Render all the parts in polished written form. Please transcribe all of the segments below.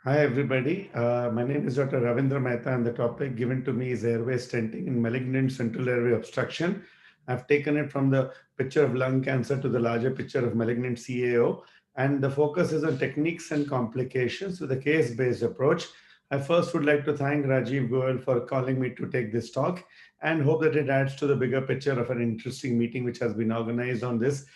Hi, everybody. My name is Dr. Ravindra Mehta, and the topic given to me is airway stenting in malignant central airway obstruction. I've taken it from the picture of lung cancer to the larger picture of malignant CAO, and the focus is on techniques and complications with a case based approach. I first would like to thank Rajiv Goyal for calling me to take this talk and hope that it adds to the bigger picture of an interesting meeting which has been organized on this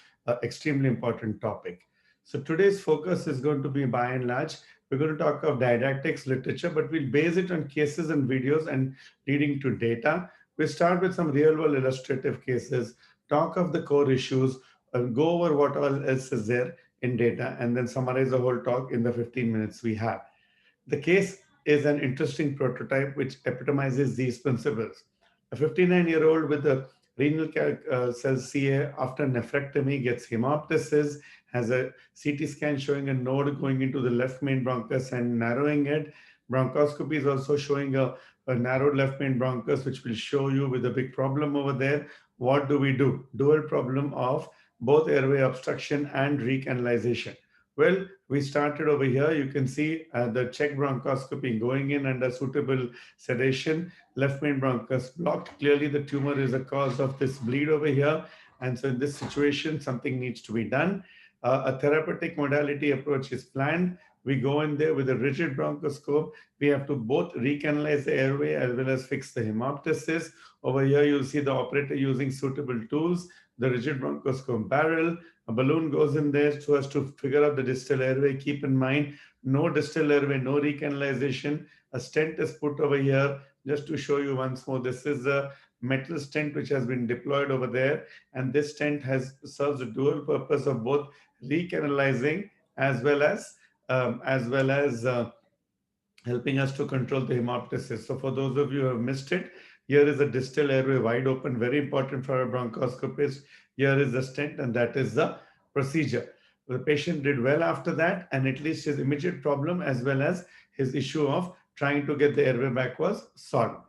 extremely important topic. So, today's focus is going to be by and large we're going to talk of didactics literature, but we'll base it on cases and videos and leading to data. We'll start with some real world illustrative cases, talk of the core issues, go over what all else is there in data, and then summarize the whole talk in the 15 minutes we have. The case is an interesting prototype which epitomizes these principles. A 59-year-old with a renal cell CA after nephrectomy gets hemoptysis, has a CT scan showing a node going into the left main bronchus and narrowing it. Bronchoscopy is also showing a narrowed left main bronchus, which will show you with a big problem over there. What do we do? Dual problem of both airway obstruction and recanalization. Well, we started over here. You can see the check bronchoscopy going in under suitable sedation. Left main bronchus blocked. Clearly, the tumor is a cause of this bleed over here. And so, in this situation, something needs to be done. A therapeutic modality approach is planned. We go in there with a rigid bronchoscope. We have to both recanalize the airway as well as fix the hemoptysis. Over here, you'll see the operator using suitable tools, the rigid bronchoscope barrel, a balloon goes in there so as to figure out the distal airway. Keep in mind, no distal airway, no recanalization. A stent is put over here just to show you once more. This is a metal stent which has been deployed over there, and this stent has serves a dual purpose of both recanalizing as well as helping us to control the hemoptysis. So for those of you who have missed it, here is a distal airway wide open, very important for a bronchoscopist. Here is the stent, and that is the procedure. The patient did well after that, and at least his immediate problem as well as his issue of trying to get the airway back was solved.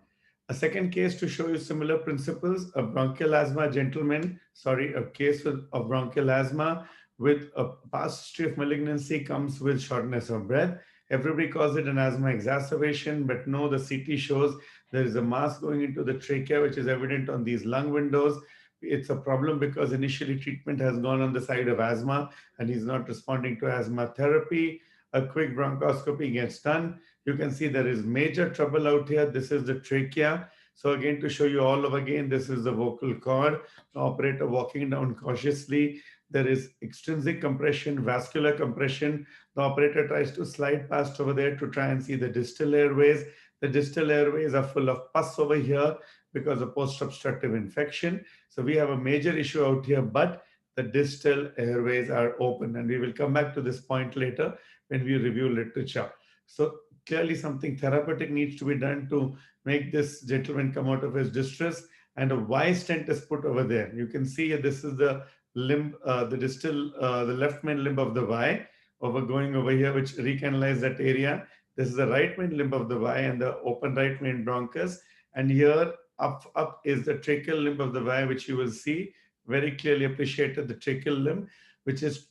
A second case to show you similar principles, a bronchial asthma gentleman, sorry, a case of bronchial asthma with a past history of malignancy comes with shortness of breath. Everybody calls it an asthma exacerbation, but no, the CT shows there is a mass going into the trachea, which is evident on these lung windows. It's a problem because initially treatment has gone on the side of asthma and he's not responding to asthma therapy. A quick bronchoscopy gets done. You can see there is major trouble out here. This is the trachea. So again, to show you all over again, this is the vocal cord. The operator walking down cautiously. There is extrinsic compression, vascular compression. The operator tries to slide past over there to try and see the distal airways. The distal airways are full of pus over here because of post-obstructive infection. So we have a major issue out here, but the distal airways are open. And we will come back to this point later when we review literature. So clearly something therapeutic needs to be done to make this gentleman come out of his distress. And a Y stent is put over there. You can see this is the limb, the left main limb of the Y going over here, which recanalize that area. This is the right main limb of the Y and the open right main bronchus. And here up is the tracheal limb of the Y, which you will see very clearly appreciated the tracheal limb, which is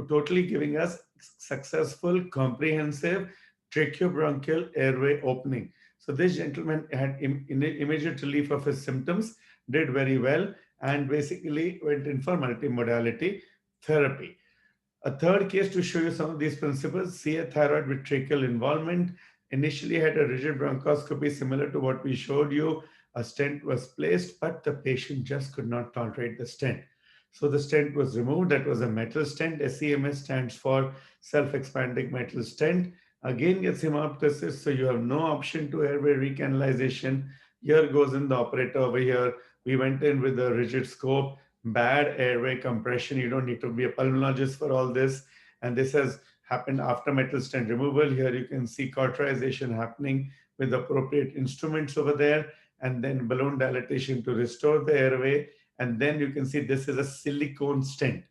totally giving us successful, comprehensive tracheobronchial airway opening. So this gentleman had immediate relief of his symptoms, did very well, and basically went in for multimodality therapy. A third case to show you some of these principles, CA thyroid with tracheal involvement. Initially had a rigid bronchoscopy similar to what we showed you. A stent was placed, but the patient just could not tolerate the stent. So the stent was removed. That was a metal stent. SEMS stands for self-expanding metal stent. Again gets hemoptysis, so you have no option to airway recanalization. Here goes in the operator over here. We went in with a rigid scope, bad airway compression. You don't need to be a pulmonologist for all this. And this has happened after metal stent removal. Here you can see cauterization happening with appropriate instruments over there, and then balloon dilatation to restore the airway. And then you can see this is a silicone stent.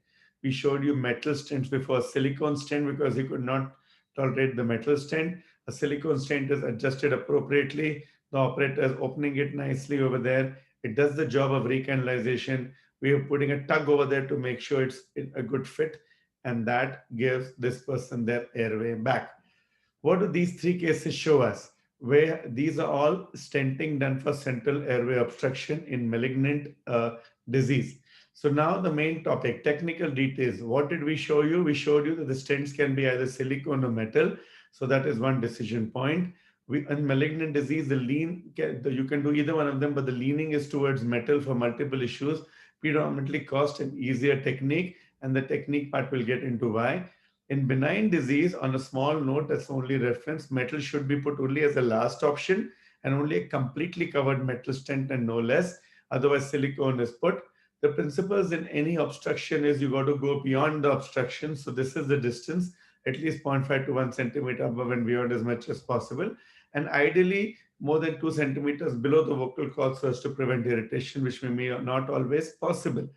We showed you metal stents before, silicone stent because he could not tolerate the metal stent. A silicone stent is adjusted appropriately. The operator is opening it nicely over there. It does the job of recanalization. We are putting a tug over there to make sure it's a good fit, and that gives this person their airway back. What do these three cases show us? Where these are all stenting done for central airway obstruction in malignant disease. So now the main topic, technical details. What did we show you? We showed you that the stents can be either silicone or metal. So that is one decision point. In malignant disease, you can do either one of them, but the leaning is towards metal for multiple issues, predominantly cost and easier technique, and the technique part will get into why. In benign disease, on a small note, that's only reference, metal should be put only as a last option and only a completely covered metal stent and no less. Otherwise, silicone is put. The principles in any obstruction is you got to go beyond the obstruction. So this is the distance, at least zero point 0.5 to 1 centimeter above and beyond as much as possible. And ideally, more than 2 centimeters below the vocal cords so as to prevent irritation, which may be not always possible.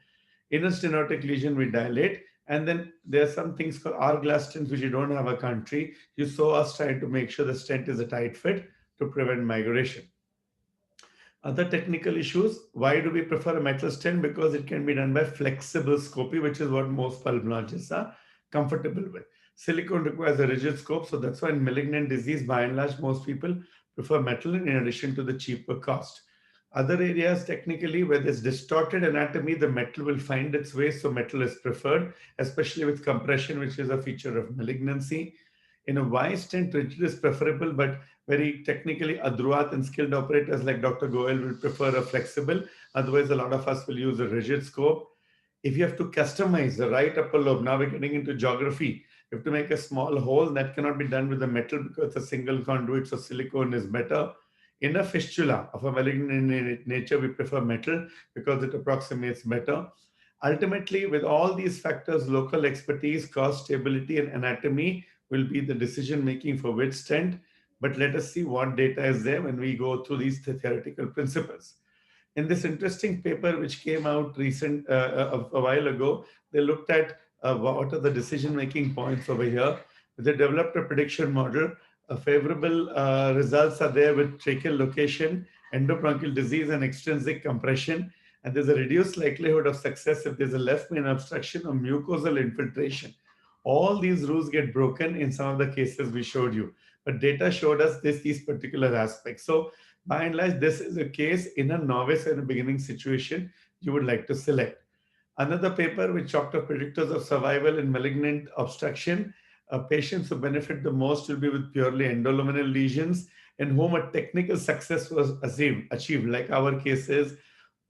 Inner stenotic lesion we dilate, and then there are some things called hourglass stents which you don't have a country. You saw us trying to make sure the stent is a tight fit to prevent migration. Other technical issues, why do we prefer a metal stent? Because it can be done by flexible scopy, which is what most pulmonologists are comfortable with. Silicone requires a rigid scope, so that's why in malignant disease, by and large, most people prefer metal in addition to the cheaper cost. Other areas, technically, where there's distorted anatomy, the metal will find its way, so metal is preferred, especially with compression, which is a feature of malignancy. In a Y stent, rigid is preferable, but very technically adroit and skilled operators like Dr. Goyal will prefer a flexible. Otherwise, a lot of us will use a rigid scope. If you have to customize the right upper lobe, now we're getting into geography. You have to make a small hole that cannot be done with a metal because it's a single conduit, so silicone is better. In a fistula of a malignant nature, we prefer metal because it approximates better. Ultimately, with all these factors, local expertise, cost, stability, and anatomy will be the decision making for which stent. But let us see what data is there when we go through these theoretical principles. In this interesting paper which came out a while ago, they looked at what are the decision making points over here. They developed a prediction model. Favorable results are there with tracheal location, endobronchial disease, and extrinsic compression. And there's a reduced likelihood of success if there's a left main obstruction or mucosal infiltration. All these rules get broken in some of the cases we showed you, but data showed us these particular aspects. So by and large, this is a case in a novice and a beginning situation you would like to select. Another paper which talked of predictors of survival in malignant obstruction. Patients who benefit the most will be with purely endoluminal lesions in whom a technical success was achieved, like our cases.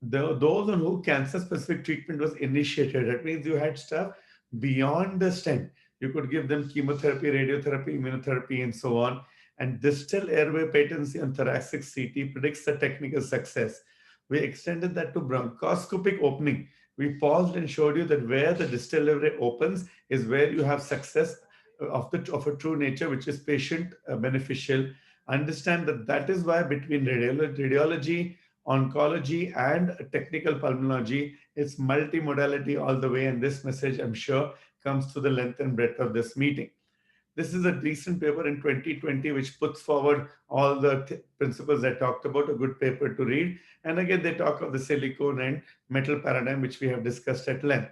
Those on whom cancer specific treatment was initiated, that means you had stuff beyond the stent. You could give them chemotherapy, radiotherapy, immunotherapy, and so on. And distal airway patency on thoracic CT predicts the technical success. We extended that to bronchoscopic opening. We paused and showed you that where the distal airway opens is where you have success of a true nature, which is patient beneficial. Understand that that is why between radiology, oncology, and technical pulmonology, it's multimodality all the way. And this message, I'm sure, comes to the length and breadth of this meeting. This is a recent paper in 2020 which puts forward all the principles I talked about, a good paper to read. And again, they talk of the silicone and metal paradigm, which we have discussed at length.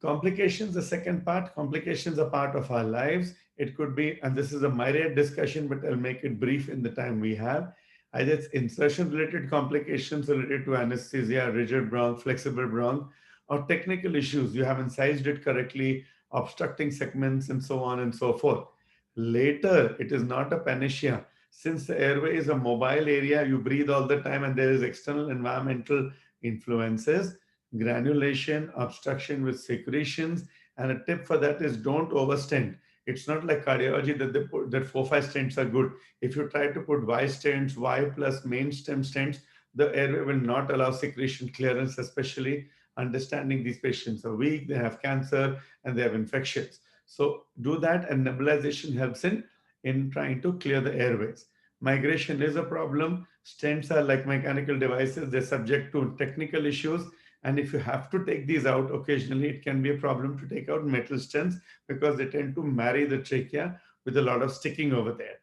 Complications, the second part, complications are part of our lives. It could be, and this is a myriad discussion, but I'll make it brief in the time we have. Either it's insertion related complications related to anesthesia, rigid bronch, flexible bronch, or technical issues. You haven't sized it correctly, obstructing segments, and so on and so forth. Later, it is not a panacea. Since the airway is a mobile area, you breathe all the time, and there is external environmental influences, granulation, obstruction with secretions, and a tip for that is don't overstent. It's not like cardiology that they put that 4-5 stents are good. If you try to put Y stents, Y plus main stem stents, the airway will not allow secretion clearance, especially understanding these patients are weak, they have cancer, and they have infections. So do that, and nebulization helps in trying to clear the airways. Migration is a problem. Stents are like mechanical devices, they're subject to technical issues. And if you have to take these out occasionally, it can be a problem to take out metal stents because they tend to marry the trachea with a lot of sticking over there.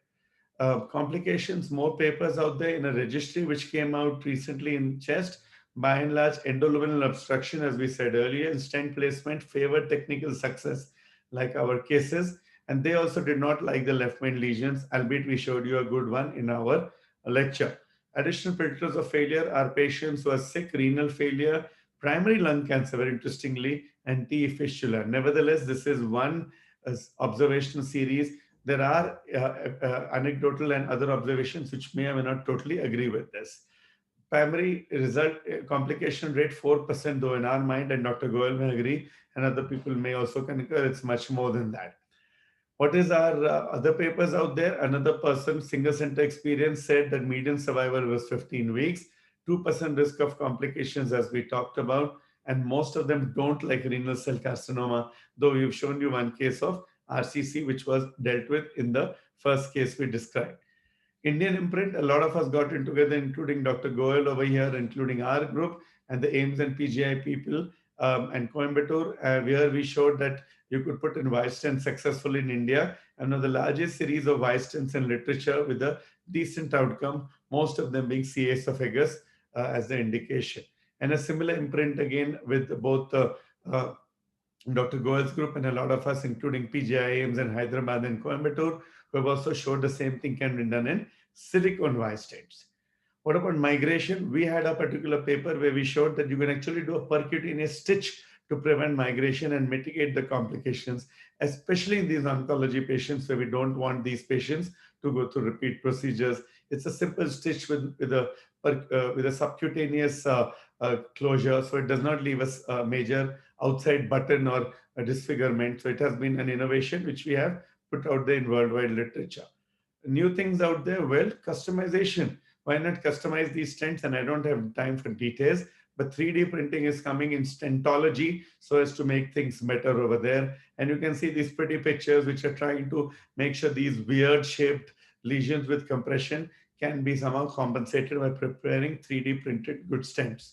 Complications, more papers out there in a registry which came out recently in chest. By and large, endoluminal obstruction, as we said earlier, and stent placement favored technical success, like our cases. And they also did not like the left main lesions, albeit we showed you a good one in our lecture. Additional predictors of failure are patients who are sick, renal failure, primary lung cancer, very interestingly, and T fistula. Nevertheless, this is one observational series. There are anecdotal and other observations which may or may not totally agree with this. Primary result complication rate 4%, though in our mind, and Dr. Goyal may agree, and other people may also concur, it's much more than that. What is our other papers out there? Another person, single center experience, said that median survival was 15 weeks, 2% risk of complications, as we talked about, and most of them don't like renal cell carcinoma, though we've shown you one case of RCC, which was dealt with in the first case we described. Indian imprint, a lot of us got in together, including Dr. Goyal over here, including our group and the AIMS and PGI people, and Coimbatore, where we showed that you could put in Weisstein successfully in India, and one of the largest series of Weissteins in literature with a decent outcome, most of them being CA esophagus as the indication. And a similar imprint again with both uh, Dr. Goel's group and a lot of us, including PGIMs in Hyderabad and Coimbatore, who have also showed the same thing can be done in Silicon Valley states. What about migration? We had a particular paper where we showed that you can actually do a percutaneous stitch to prevent migration and mitigate the complications, especially in these oncology patients where we don't want these patients to go through repeat procedures. It's a simple stitch with a subcutaneous closure, so it does not leave us a major outside button or a disfigurement. So it has been an innovation which we have put out there in worldwide literature. New things out there, well, customization. Why not customize these stents? And I don't have time for details, but 3D printing is coming in stentology so as to make things better over there. And you can see these pretty pictures which are trying to make sure these weird shaped lesions with compression can be somehow compensated by preparing 3D printed good stents.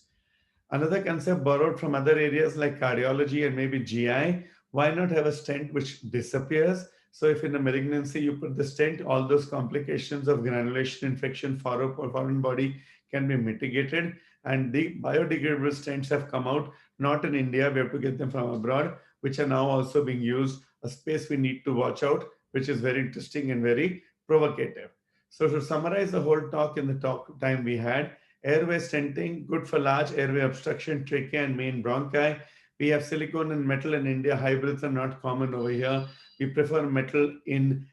Another concept borrowed from other areas like cardiology and maybe GI. Why not have a stent which disappears? So if in a malignancy you put the stent, all those complications of granulation infection, foreign body can be mitigated. And the biodegradable stents have come out, not in India, we have to get them from abroad, which are now also being used, a space we need to watch out, which is very interesting and very provocative. So to summarize the whole talk in the talk time we had, airway stenting, good for large airway obstruction, trachea and main bronchi. We have silicone and metal in India. Hybrids are not common over here. We prefer metal in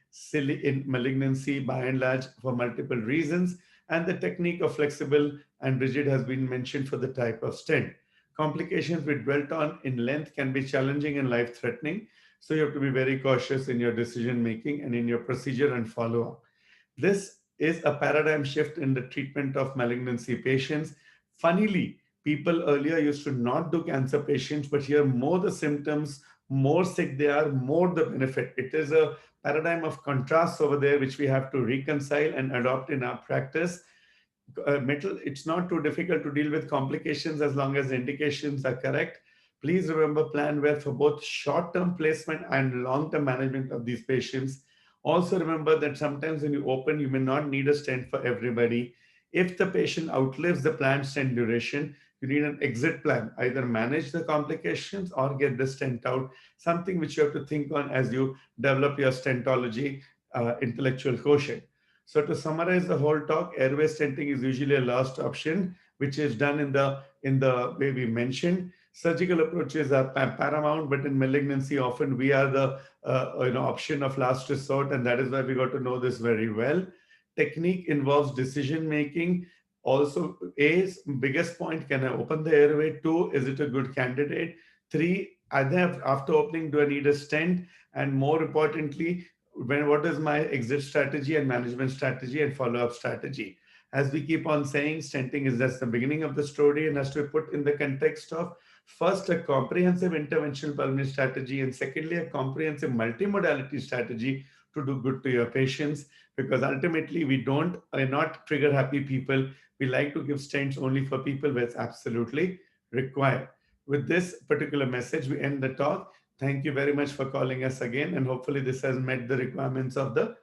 malignancy by and large for multiple reasons. And the technique of flexible and rigid has been mentioned for the type of stent. Complications we dwelt on in length can be challenging and life threatening. So you have to be very cautious in your decision making and in your procedure and follow up. This is a paradigm shift in the treatment of malignancy patients. Funnily, people earlier used to not do cancer patients, but here more the symptoms, more sick they are, more the benefit. It is a paradigm of contrast over there, which we have to reconcile and adopt in our practice. Metal, it's not too difficult to deal with complications as long as the indications are correct. Please remember, plan well for both short-term placement and long-term management of these patients. Also remember that sometimes when you open, you may not need a stent for everybody. If the patient outlives the planned stent duration, you need an exit plan, either manage the complications or get the stent out, something which you have to think on as you develop your stentology intellectual quotient. So to summarize the whole talk, airway stenting is usually a last option, which is done in the way we mentioned. Surgical approaches are paramount, but in malignancy, often we are the option of last resort, and that is why we got to know this very well. Technique involves decision making. Also, A's biggest point: can I open the airway? Two, is it a good candidate? Three, after opening, do I need a stent? And more importantly, what is my exit strategy and management strategy and follow-up strategy? As we keep on saying, stenting is just the beginning of the story and has to be put in the context of first a comprehensive interventional pulmonary strategy and secondly a comprehensive multimodality strategy to do good to your patients, because ultimately we're not trigger happy people. We like to give stents only for people where it's absolutely required. With this particular message, we end the talk. Thank you very much for calling us again, and hopefully this has met the requirements of the